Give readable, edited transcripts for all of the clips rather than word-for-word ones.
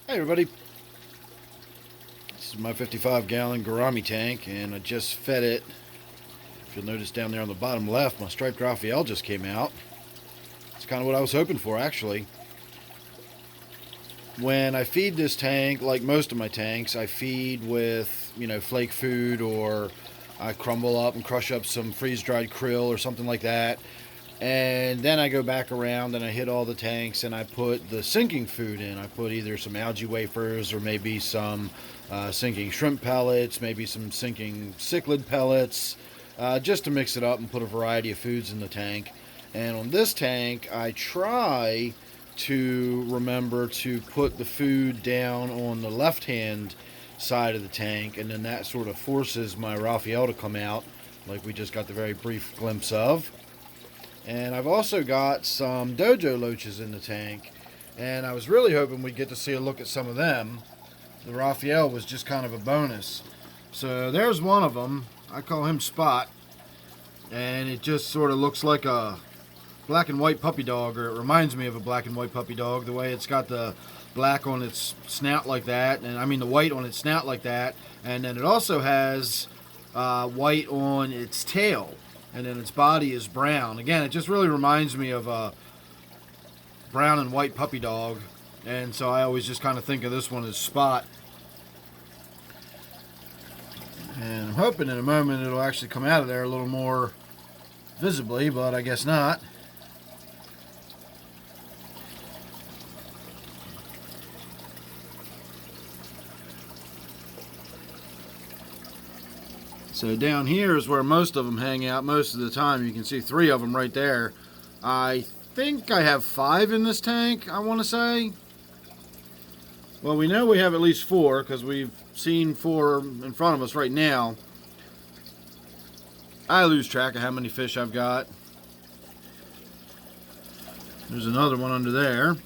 Hey everybody, this is my 55-gallon Gourami tank, and I just fed it. If you'll notice down there on the bottom left, my striped Raphael just came out. It's kind of what I was hoping for, actually. When I feed this tank, like most of my tanks, I feed with, flake food, or I crumble up and crush up some freeze-dried krill or something like that. And then I go back around and I hit all the tanks and I put the sinking food in. I put either some algae wafers or maybe some sinking shrimp pellets, maybe some sinking cichlid pellets, just to mix it up and put a variety of foods in the tank. And on this tank, I try to remember to put the food down on the left-hand side of the tank, and then that sort of forces my Raphael to come out, like we just got the very brief glimpse of. And I've also got some dojo loaches in the tank, and I was really hoping we'd get to see a look at some of them. The Raphael was just kind of a bonus. So there's one of them. I call him Spot, and it just sort of looks like a black and white puppy dog, or it reminds me of a black and white puppy dog, the way it's got the black on its snout like that, and I mean the white on its snout like that, and then it also has white on its tail. And then its body is brown. Again, it just really reminds me of a brown and white puppy dog. And so I always just kind of think of this one as Spot. And I'm hoping in a moment it'll actually come out of there a little more visibly, but I guess not. So down here is where most of them hang out most of the time. You can see 3 of them right there. I think I have 5 in this tank, I want to say. Well, we know we have at least 4 because we've seen 4 in front of us right now. I lose track of how many fish I've got. There's another one under there.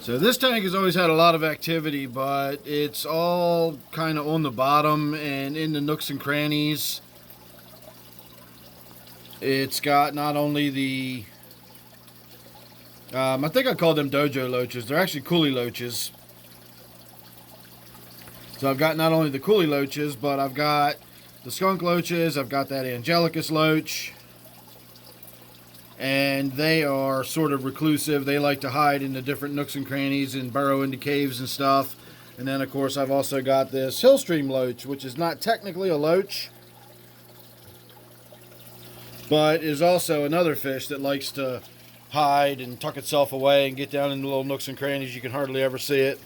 So this tank has always had a lot of activity, but it's all kind of on the bottom and in the nooks and crannies. It's got not only the, I think I call them dojo loaches. They're actually Coolie loaches. So I've got not only the Coolie loaches, but I've got the skunk loaches. I've got that angelicus loach. And they are sort of reclusive. They like to hide in the different nooks and crannies and burrow into caves and stuff. And then, of course, I've also got this hillstream loach, which is not technically a loach, but is also another fish that likes to hide and tuck itself away and get down into little nooks and crannies. You can hardly ever see it.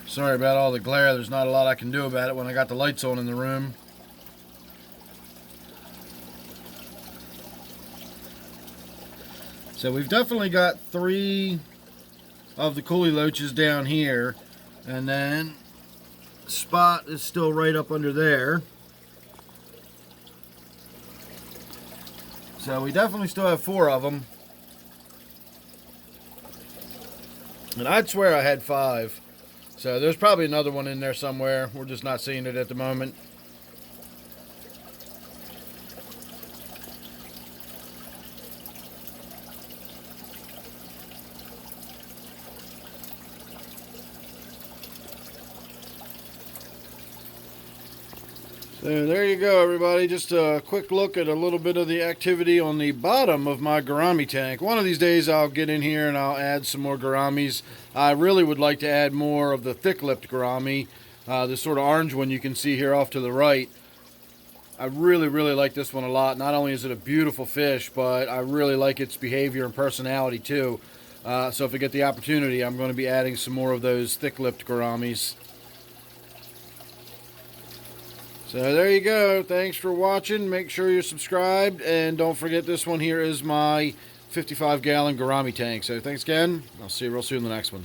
Sorry about all the glare. There's not a lot I can do about it when I got the lights on in the room. So we've definitely got 3 of the Coolie loaches down here, and then Spot is still right up under there. So we definitely still have 4 of them. And I'd swear I had 5. So there's probably another one in there somewhere. We're just not seeing it at the moment. So there you go, everybody. Just a quick look at a little bit of the activity on the bottom of my Gourami tank. One of these days I'll get in here and I'll add some more Gouramis. I really would like to add more of the thick-lipped Gourami. This sort of orange one you can see here off to the right. I really like this one a lot. Not only is it a beautiful fish, but I really like its behavior and personality too. So if I get the opportunity, I'm going to be adding some more of those thick-lipped Gouramis. So there you go. Thanks for watching. Make sure you're subscribed. And don't forget, this one here is my 55-gallon Gourami tank. So thanks again. I'll see you real soon in the next one.